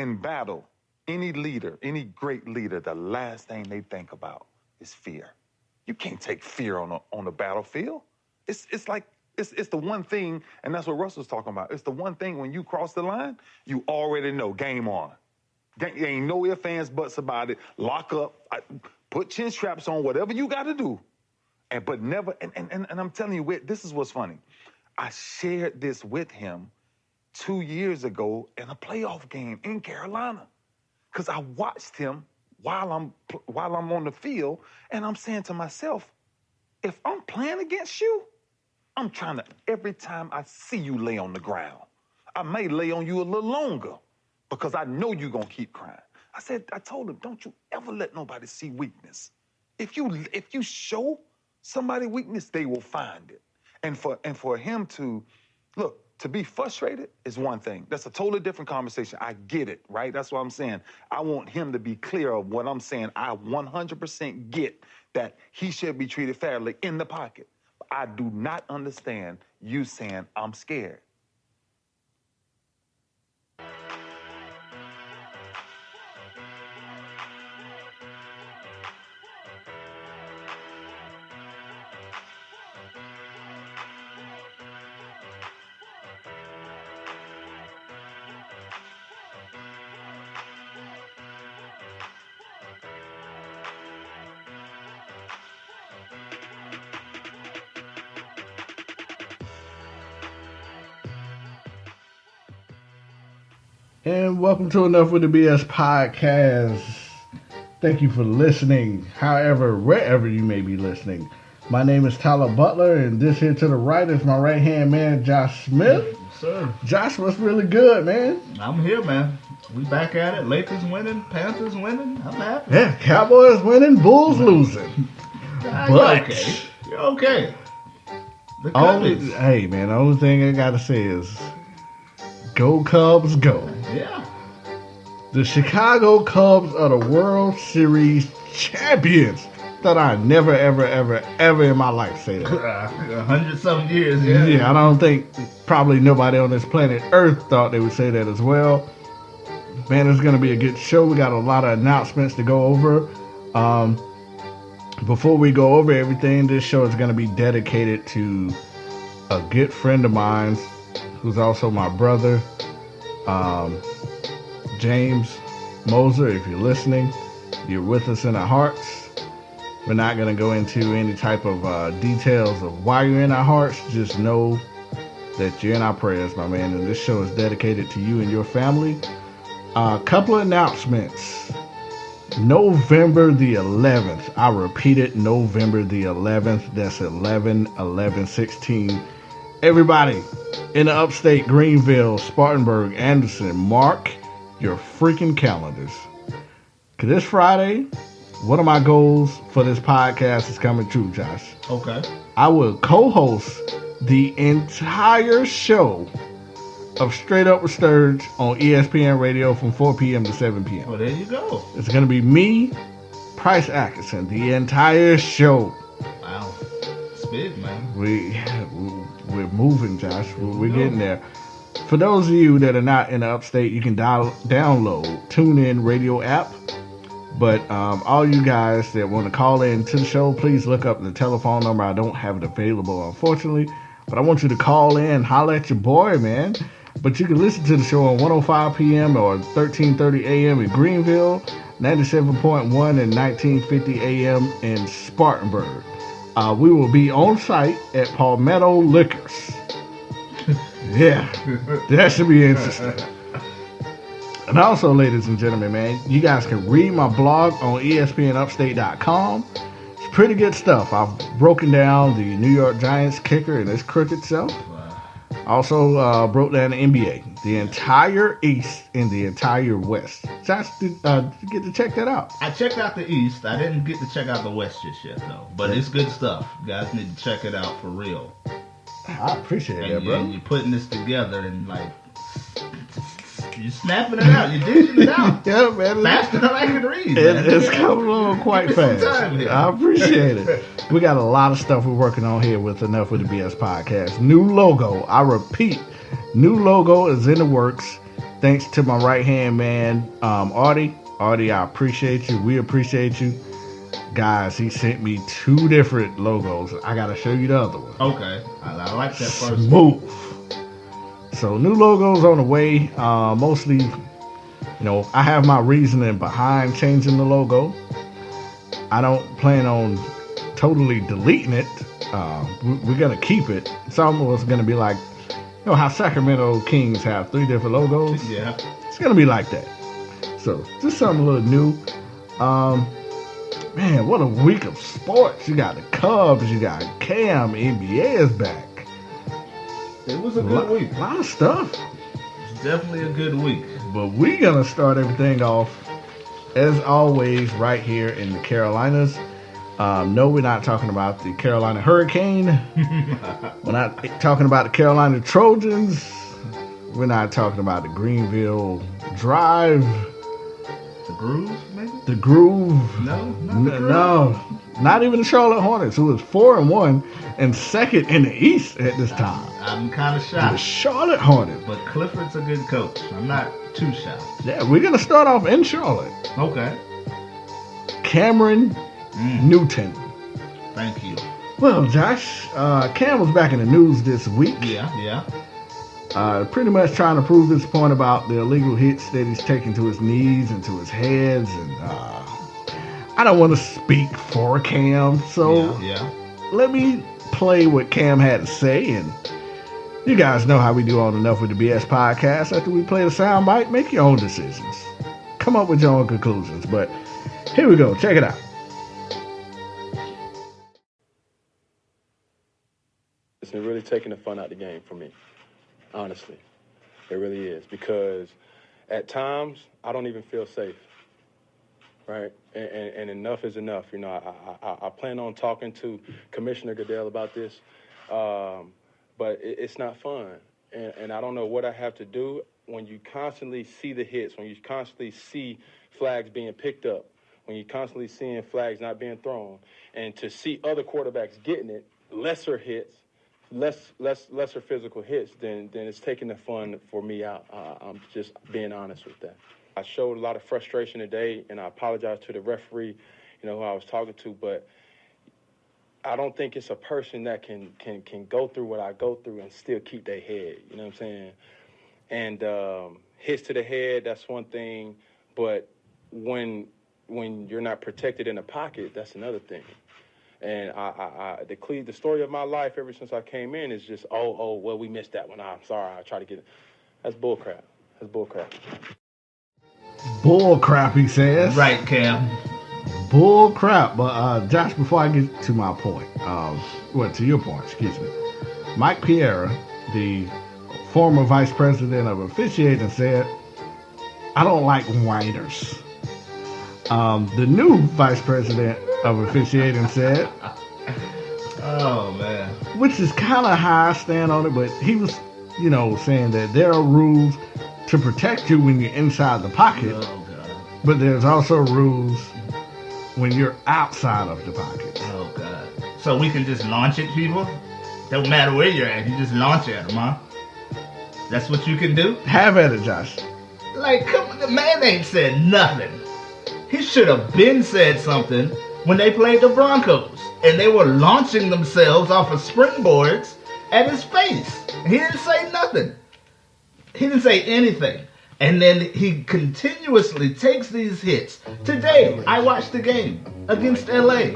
in battle, any leader, any great leader, the last thing they think about is fear. You can't take fear on the battlefield. It's the one thing, and that's what Russell's talking about. It's the one thing when you cross the line, you already know game on. There ain't no ifs, ands, buts about it. Lock up, put chin straps on, whatever you got to do. But never, and I'm telling you, this is what's funny. I shared this with him 2 years ago in a playoff game in Carolina, because I watched him while I'm on the field, and I'm saying to myself, if I'm playing against you, I'm trying to, every time I see you lay on the ground, I may lay on you a little longer because I know you're going to keep crying. I told him, don't you ever let nobody see weakness. If you show somebody weakness, they will find it. And for him to, look, to be frustrated is one thing. That's a totally different conversation. I get it, right? That's what I'm saying. I want him to be clear of what I'm saying. I 100% get that he should be treated fairly in the pocket. I do not understand you saying I'm scared. And welcome to Enough with the BS podcast. Thank you for listening, however, wherever you may be listening. My name is Tyler Butler, and this here to the right is my right-hand man, Josh Smith. Yes, sir. Josh, what's really good, man? I'm here, man. We back at it. Lakers winning, Panthers winning. I'm happy. Yeah, Cowboys winning, Bulls losing. But you're okay. The hey, man, the only thing I got to say is go Cubs, go. Yeah. The Chicago Cubs are the World Series champions. Thought I'd never, ever, ever, ever in my life say that. 100-something years, yeah. Yeah, I don't think probably nobody on this planet Earth thought they would say that as well. Man, it's going to be a good show. We got a lot of announcements to go over. Before we go over everything, this show is going to be dedicated to a good friend of mine who's also my brother, James Moser. If you're listening, you're with us in our hearts. We're not going to go into any type of details of why you're in our hearts. Just know that you're in our prayers, my man. And this show is dedicated to you and your family. A couple of announcements. November the 11th. I repeat it, November the 11th. That's 11/11/16. Everybody in the upstate, Greenville, Spartanburg, Anderson, mark your freaking calendars. Because this Friday, one of my goals for this podcast is coming true, Josh. Okay. I will co-host the entire show of Straight Up with Sturge on ESPN Radio from 4 p.m. to 7 p.m. Well, there you go. It's going to be me, Price Atkinson, the entire show. Wow. It's big, man. We're moving, Josh. We're getting there. For those of you that are not in the upstate, you can download TuneIn Radio app. But all you guys that want to call in to the show, please look up the telephone number. I don't have it available, unfortunately. But I want you to call in, holler at your boy, man. But you can listen to the show on 105 p.m. or 1330 a.m. in Greenville, 97.1 and 1950 a.m. in Spartanburg. We will be on site at Palmetto Liquors. Yeah, that should be interesting. And also, ladies and gentlemen, man, you guys can read my blog on ESPNUpstate.com. It's pretty good stuff. I've broken down the New York Giants kicker and his crooked self. Also broke down the NBA, the entire East and the entire West. Josh, did you get to check that out? I checked out the East. I didn't get to check out the West just yet, though. But it's good stuff. You guys need to check it out for real. I appreciate that, bro. And you're putting this together and, like, you're snapping it out. You're dishing it out. Yeah, man. Faster than I can read. It's coming along quite fast. I appreciate it. We got a lot of stuff we're working on here with Enough with the BS podcast. New logo. I repeat, new logo is in the works. Thanks to my right-hand man, Artie. Artie, I appreciate you. We appreciate you. Guys, he sent me 2 different logos. I got to show you the other one. Okay. I like that first one. Smooth. So, new logos on the way. Mostly, I have my reasoning behind changing the logo. I don't plan on totally deleting it. We're going to keep it. It's almost going to be like, how Sacramento Kings have 3 different logos. Yeah. It's going to be like that. So, just something a little new. Man, what a week of sports. You got the Cubs, you got Cam, NBA is back. It was a good week. A lot of stuff. It's definitely a good week. But we're going to start everything off, as always, right here in the Carolinas. No, we're not talking about the Carolina Hurricane. We're not talking about the Carolina Trojans. We're not talking about the Greenville Drive. The Groove, maybe? The Groove. No, not the Groove. No, not even the Charlotte Hornets, who was 4-1 and second in the East at this time. I'm kind of The shocked. Charlotte Hornets. But Clifford's a good coach. I'm not too shocked. Yeah, we're going to start off in Charlotte. Okay. Cameron Newton. Thank you. Well, Josh, Cam was back in the news this week. Yeah. Pretty much trying to prove his point about the illegal hits that he's taking to his knees and to his heads. And I don't want to speak for Cam, so let me play what Cam had to say. And you guys know how we do on Enough with the BS podcast. After we play the soundbite, make your own decisions. Come up with your own conclusions. But here we go. Check it out. It's really taking the fun out of the game for me. Honestly, it really is, because at times I don't even feel safe, right? And enough is enough. I plan on talking to Commissioner Goodell about this, but it's not fun. And I don't know what I have to do when you constantly see the hits, when you constantly see flags being picked up, when you're constantly seeing flags not being thrown, and to see other quarterbacks getting it, lesser hits, lesser physical hits, then it's taking the fun for me out. I'm just being honest with that. I showed a lot of frustration today, and I apologize to the referee, who I was talking to, but I don't think it's a person that can go through what I go through and still keep their head. You know what I'm saying? And hits to the head, that's one thing, but when you're not protected in the pocket, that's another thing. And the story of my life ever since I came in is just, well, we missed that one. I'm sorry. I try to get it. That's bullcrap. Bullcrap, he says. Right, Cam. Bullcrap. But Josh, before I get to my point, to your point, excuse me, Mike Piera, the former vice president of officiating, said, "I don't like whiners." The new vice president of officiating said, "Oh man," which is kind of how I stand on it, but he was, saying that there are rules to protect you when you're inside the pocket, but there's also rules when you're outside of the pocket. Oh God! So we can just launch at people? Don't matter where you're at, you just launch at them, huh? That's what you can do? Have at it, Josh. Like, come on, the man ain't said nothing. He should have been said something when they played the Broncos and they were launching themselves off of springboards at his face. He didn't say nothing. He didn't say anything. And then he continuously takes these hits. Today, I watched the game against LA.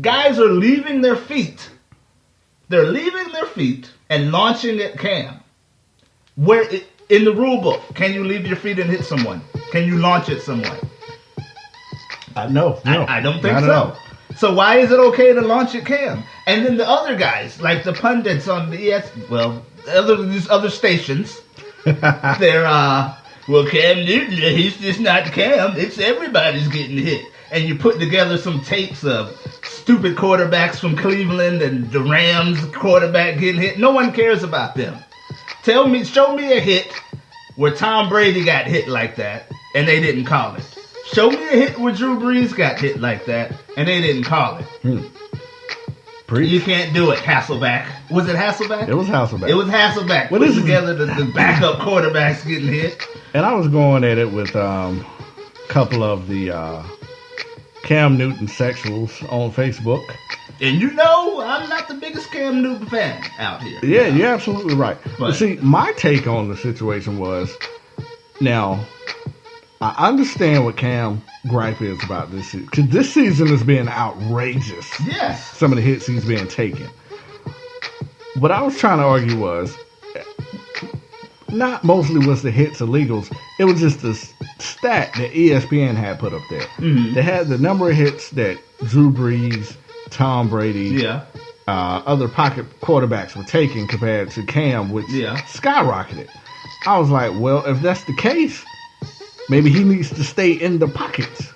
Guys are leaving their feet. They're leaving their feet and launching at Cam. Where in the rule book, can you leave your feet and hit someone? Can you launch at someone? No. I don't think not so. at all. So why is it okay to launch at Cam? And then the other guys, like the pundits on the these other stations, they're well, Cam Newton, he's just not Cam. It's everybody's getting hit. And you put together some tapes of stupid quarterbacks from Cleveland and the Rams quarterback getting hit. No one cares about them. Show me a hit where Tom Brady got hit like that and they didn't call it. Show me a hit where Drew Brees got hit like that and they didn't call it. You can't do it, Hasselback. Was it Hasselback? It was Hasselback. It was Hasselback. Putting together the backup quarterbacks getting hit. And I was going at it with a couple of the Cam Newton sexuals on Facebook. And you know, I'm not the biggest Cam Newton fan out here. Yeah, you're absolutely right. But see, my take on the situation was, now, I understand what Cam gripe is about this season. Because this season has been outrageous. Yes. Some of the hits he's been taking. What I was trying to argue was, not mostly was the hits illegals. It was just the stat that ESPN had put up there. Mm-hmm. They had the number of hits that Drew Brees, Tom Brady, other pocket quarterbacks were taking compared to Cam, which skyrocketed. I was like, well, if that's the case, maybe he needs to stay in the pockets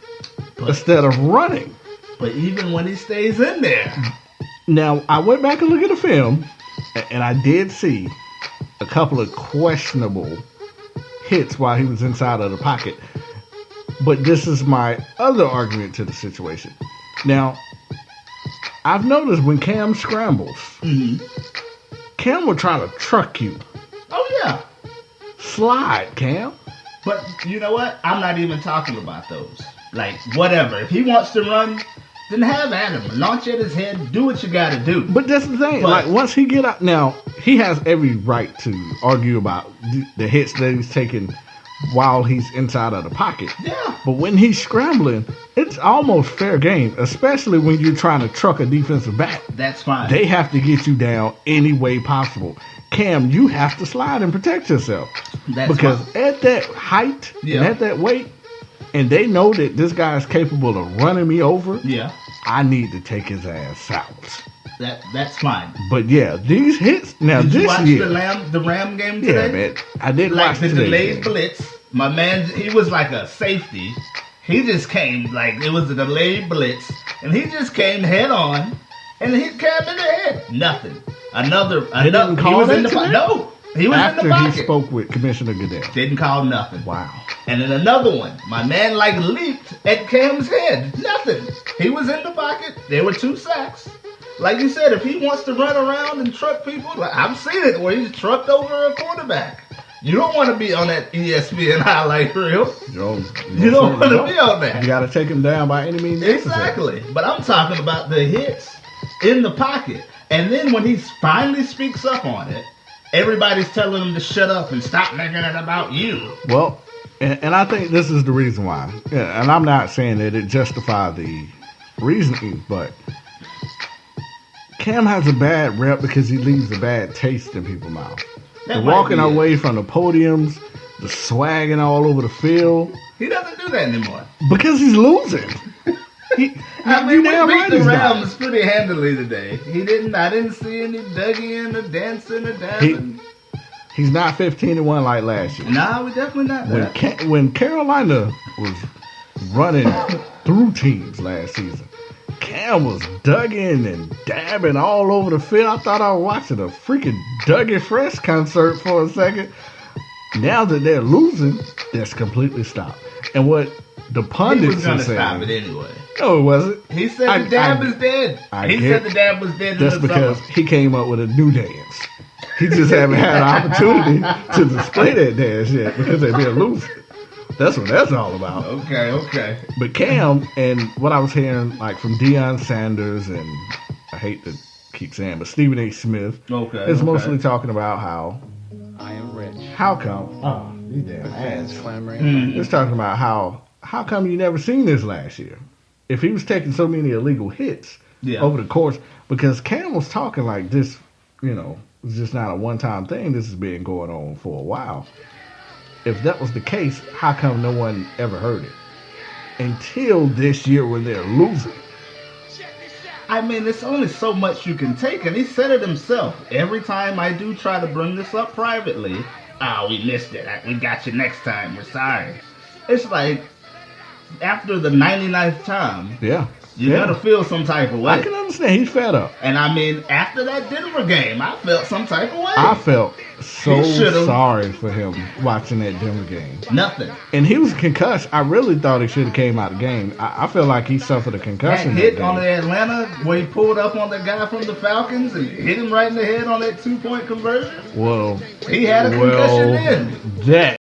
instead of running. But even when he stays in there. Now, I went back and looked at the film, and I did see a couple of questionable hits while he was inside of the pocket. But this is my other argument to the situation. Now, I've noticed when Cam scrambles, Cam will try to truck you. Oh, yeah. Slide, Cam. But you know what? I'm not even talking about those. Like, whatever. If he wants to run, then have at him. Launch at his head. Do what you got to do. But that's the thing. Like, once he get out, now, he has every right to argue about the hits that he's taking while he's inside of the pocket. Yeah. But when he's scrambling, it's almost fair game, especially when you're trying to truck a defensive back. That's fine. They have to get you down any way possible. Cam, you have to slide and protect yourself. Because at that height and at that weight, and they know that this guy is capable of running me over, I need to take his ass out. That's fine. But yeah, these hits now. Did this you watch year, the Ram game today? Yeah, man, I did like watch the today, delayed man. blitz. My man, he was like a safety. He just came like it was a delayed blitz, and he just came head on and hit Cam in the head. Nothing. Another. Didn't call he was that in the today? no. He was After in the pocket. he spoke with Commissioner Goodell. Didn't call nothing. Wow. And then another one. My man like leaped at Cam's head. Nothing. He was in the pocket. There were 2 sacks. Like you said, if he wants to run around and truck people, like I've seen it where he's trucked over a quarterback. You don't want to be on that ESPN highlight reel. You don't want to be on that. You got to take him down by any means necessary. Exactly. But I'm talking about the hits in the pocket. And then when he finally speaks up on it, everybody's telling him to shut up and stop making it about you. Well, and I think this is the reason why. Yeah, and I'm not saying that it justifies the reasoning, but Cam has a bad rep because he leaves a bad taste in people's mouth. The walking away from the podiums, the swagging all over the field. He doesn't do that anymore. Because he's losing. We beat the Rams pretty handily today. I didn't see any Dougie or dancing or dancing. He's not 15-1 like last year. No, we're definitely not that. When Carolina was running through teams last season, Cam was dugging and dabbing all over the field. I thought I was watching a freaking Dougie Fresh concert for a second. Now that they're losing, that's completely stopped. And what the pundits are saying... He was going to stop it anyway. No, it wasn't. He said the dab is dead. He said the dab was dead in the summer. That's because he came up with a new dance. He just haven't had an opportunity to display that dance yet because they've been losing. That's what that's all about. Okay. But Cam, and what I was hearing like from Deion Sanders, and I hate to keep saying, but Stephen A. Smith is mostly talking about how I am rich. How come? Oh, these damn ads clamoring. It's talking about how come you never seen this last year? If he was taking so many illegal hits over the course, because Cam was talking like this, it's just not a one-time thing. This has been going on for a while. If that was the case, how come no one ever heard it? Until this year when they're losing. I mean, it's only so much you can take, and he said it himself. Every time I do try to bring this up privately, we missed it. We got you next time. We're sorry. It's like, after the 99th time, you're going to feel some type of way. I can understand understand. He's fed up. And I mean, after that Denver game, I felt some type of way. I felt so He should've- sorry for him watching that Denver game. Nothing. And he was concussed. I really thought he should have came out of the game. I feel like he suffered a That concussion. hit that on game. the Atlanta where he pulled up on the guy from the Falcons and hit him right in the head on that 2-point conversion. Well, He had a concussion then. that